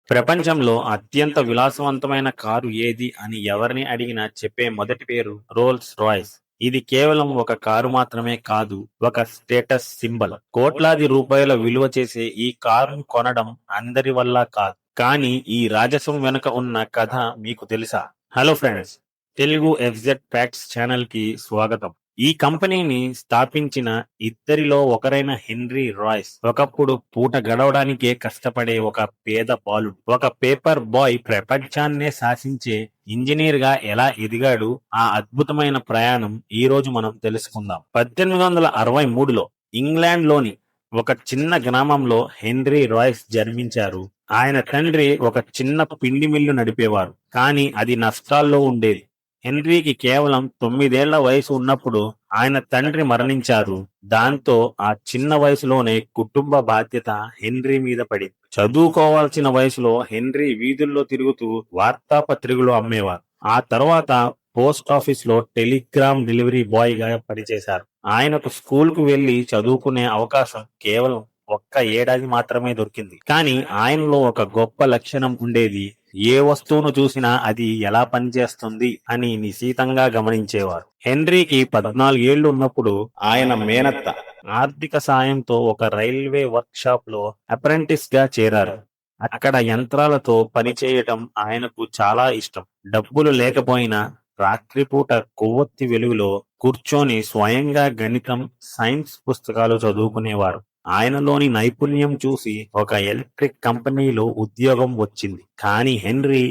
ప్రపంచంలో అత్యంత విలాసవంతమైన కారు ఏది అని ఎవరిని అడిగినా చెప్పే మొదటి పేరు రోల్స్ రాయ్స్. ఇది కేవలం ఒక కారు మాత్రమే కాదు, ఒక స్టేటస్ సింబల్. కోట్లాది రూపాయల విలువ చేసే ఈ కారును కొనడం అందరి వల్ల కాదు. కానీ ఈ రాజసం వెనుక ఉన్న కథ మీకు తెలుసా? Hello friends, Telugu FZ facts channel కి స్వాగతం. ఈ కంపెనీని స్థాపించిన ఇద్దరిలో ఒకరైన హెన్రీ రాయ్స్ ఒకప్పుడు పూట గడవడానికే కష్టపడే ఒక పేద బాలుడు. ఒక పేపర్ బాయ్ ప్రపంచాన్నే శాసించే ఇంజనీర్ గా ఎలా ఎదిగాడు, ఆ అద్భుతమైన ప్రయాణం ఈ రోజు మనం తెలుసుకుందాం. 1863లో ఇంగ్లాండ్ లోని ఒక చిన్న గ్రామంలో హెన్రీ రాయ్స్ జన్మించారు. ఆయన తండ్రి ఒక చిన్న పిండి మిల్లు నడిపేవారు, కానీ అది నష్టాల్లో ఉండేది. హెన్రీకి కేవలం 9 ఏళ్ల వయసు ఉన్నప్పుడు ఆయన తండ్రి మరణించారు. దాంతో ఆ చిన్న వయసులోనే కుటుంబ బాధ్యత హెన్రీ మీద పడింది. చదువుకోవాల్సిన వయసులో హెన్రీ వీధుల్లో తిరుగుతూ వార్తాపత్రికలు అమ్మేవారు. ఆ తర్వాత పోస్ట్ ఆఫీస్ లో టెలిగ్రామ్ డెలివరీ బాయ్ గా పనిచేశారు. ఆయనకు స్కూల్ కు వెళ్లి చదువుకునే అవకాశం కేవలం ఒక్క ఏడాది మాత్రమే దొరికింది. కానీ ఆయనలో ఒక గొప్ప లక్షణం ఉండేది. ఏ వస్తువును చూసినా అది ఎలా పనిచేస్తుంది అని నిశితంగా గమనించేవారు. హెన్రీకి 14 ఏళ్లు ఉన్నప్పుడు ఆయన మేనత్త ఆర్థిక సాయంతో ఒక రైల్వే వర్క్ షాప్ లో అప్రెంటిస్ గా చేరారు. అక్కడ యంత్రాలతో పనిచేయటం ఆయనకు చాలా ఇష్టం. డబ్బులు లేకపోయినా రాత్రిపూట కొవ్వొత్తి వెలుగులో కూర్చొని స్వయంగా గణితం, సైన్స్ పుస్తకాలు చదువుకునేవారు. ఆయనలోని నైపుణ్యం చూసి ఒక ఎలక్ట్రిక్ కంపెనీలో ఉద్యోగం వచ్చింది. కానీ హెన్రీ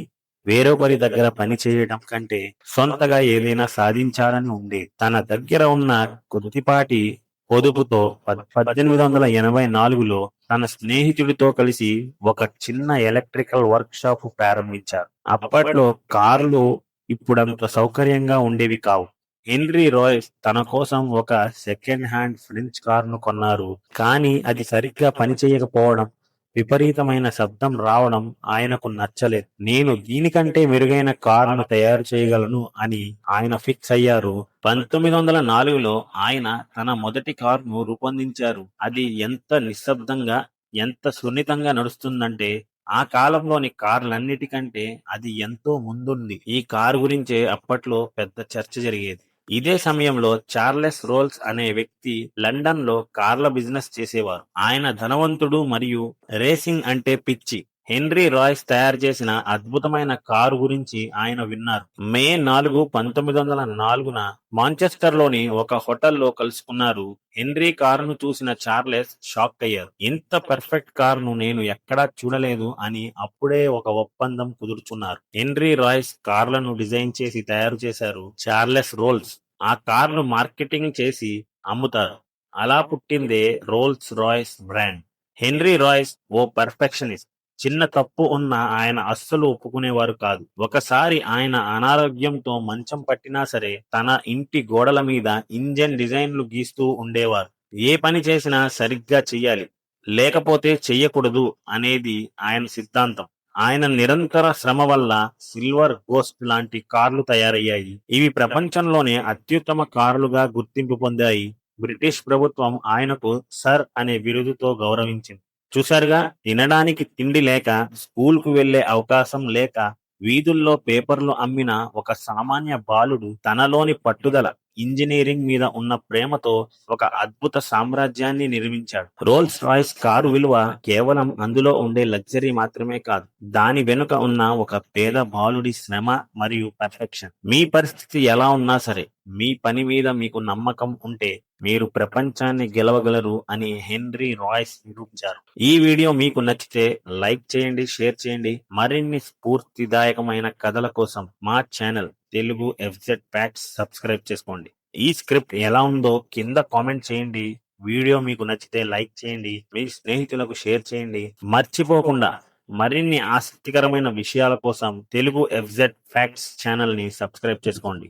వేరొకరి దగ్గర పని చేయడం కంటే సొంతగా ఏదైనా సాధించాలని ఉండేది. తన దగ్గర ఉన్న కొద్దిపాటి పొదుపుతో 1884లో తన స్నేహితుడితో కలిసి ఒక చిన్న ఎలక్ట్రికల్ వర్క్ షాప్ ప్రారంభించారు. అప్పట్లో కార్లు ఇప్పుడంత సౌకర్యంగా ఉండేవి కావు. హెన్రీ రాయ్స్ తన కోసం ఒక సెకండ్ హ్యాండ్ ఫ్రెంచ్ కారును కొన్నారు. కానీ అది సరిగ్గా పనిచేయకపోవడం, విపరీతమైన శబ్దం రావడం ఆయనకు నచ్చలేదు. నేను దీనికంటే మెరుగైన కారును తయారు చేయగలను అని ఆయన ఫిక్స్ అయ్యారు. 1904లో ఆయన తన మొదటి కారును రూపొందించారు. అది ఎంత నిశ్శబ్దంగా, ఎంత సున్నితంగా నడుస్తుందంటే ఆ కాలంలోని కార్లన్నిటికంటే అది ఎంతో ముందుంది. ఈ కారు గురించే అప్పట్లో పెద్ద చర్చ జరిగేది. ఇదే సమయంలో చార్లెస్ రోల్స్ అనే వ్యక్తి లండన్ లో కార్ల బిజినెస్ చేసేవారు. ఆయన ధనవంతుడు మరియు రేసింగ్ అంటే పిచ్చి. హెన్రీ రాయ్స్ తయారు చేసిన అద్భుతమైన కారు గురించి ఆయన విన్నారు. మే 4, 1904న మాంచెస్టర్ లోని ఒక హోటల్లో కలుసుకున్నారు. హెన్రీ కారును చూసిన చార్లెస్ షాక్ అయ్యారు. ఇంత పర్ఫెక్ట్ కారును నేను ఎక్కడా చూడలేదు అని అప్పుడే ఒక ఒప్పందం కుదుర్చున్నారు. హెన్రీ రాయ్స్ కార్లను డిజైన్ చేసి తయారు చేశారు. చార్లెస్ రోల్స్ ఆ కార్ను మార్కెటింగ్ చేసి అమ్ముతారు. అలా పుట్టిందే Rolls Royce brand. Henry Royce ఓ పర్ఫెక్షనిస్ట్. చిన్న తప్పు ఉన్నా ఆయన అస్సలు ఒప్పుకునేవారు కాదు. ఒకసారి ఆయన అనారోగ్యంతో మంచం పట్టినా సరే తన ఇంటి గోడల మీద ఇంజన్ డిజైన్లు గీస్తూ ఉండేవారు. ఏ పని చేసినా సరిగ్గా చెయ్యాలి, లేకపోతే చెయ్యకూడదు అనేది ఆయన సిద్ధాంతం. ఆయన నిరంతర శ్రమ వల్ల సిల్వర్ గోస్ట్ లాంటి కార్లు తయారయ్యాయి. ఇవి ప్రపంచంలోనే అత్యుత్తమ కార్లుగా గుర్తింపు పొందాయి. బ్రిటిష్ ప్రభుత్వం ఆయనకు సర్ అనే బిరుదుతో గౌరవించింది. చూశారుగా, తినడానికి తిండి లేక, స్కూల్ కు వెళ్లే అవకాశం లేక, వీధుల్లో పేపర్లు అమ్మిన ఒక సామాన్య బాలుడు తనలోని పట్టుదల, ఇంజనీరింగ్ మీద ఉన్న ప్రేమతో ఒక అద్భుత సామ్రాజ్యాన్ని నిర్మించాడు. రోల్స్ రాయ్స్ కారు విలువ కేవలం అందులో ఉండే లగ్జరీ మాత్రమే కాదు, దాని వెనుక ఉన్న ఒక పేద బాలుడి శ్రమ మరియు పర్ఫెక్షన్. మీ పరిస్థితి ఎలా ఉన్నా సరే, మీ పని మీద మీకు నమ్మకం ఉంటే మీరు ప్రపంచాన్ని గెలవగలరు అని హెన్రీ రాయ్స్ నిరూపించారు. ఈ వీడియో మీకు నచ్చితే లైక్ చేయండి, షేర్ చేయండి. మరిన్ని స్ఫూర్తిదాయకమైన కథల కోసం మా channel Telugu FZ facts subscribe చేసుకోండి. ఈ స్క్రిప్ట్ ఎలా ఉందో కింద కామెంట్ చేయండి. వీడియో మీకు నచ్చితే లైక్ చేయండి, మీ స్నేహితులకు షేర్ చేయండి. మర్చిపోకుండా మరిన్ని ఆసక్తికరమైన విషయాల కోసం తెలుగు ఎఫ్జెడ్ ఫ్యాక్ట్స్ ఛానల్ ని సబ్స్క్రైబ్ చేసుకోండి.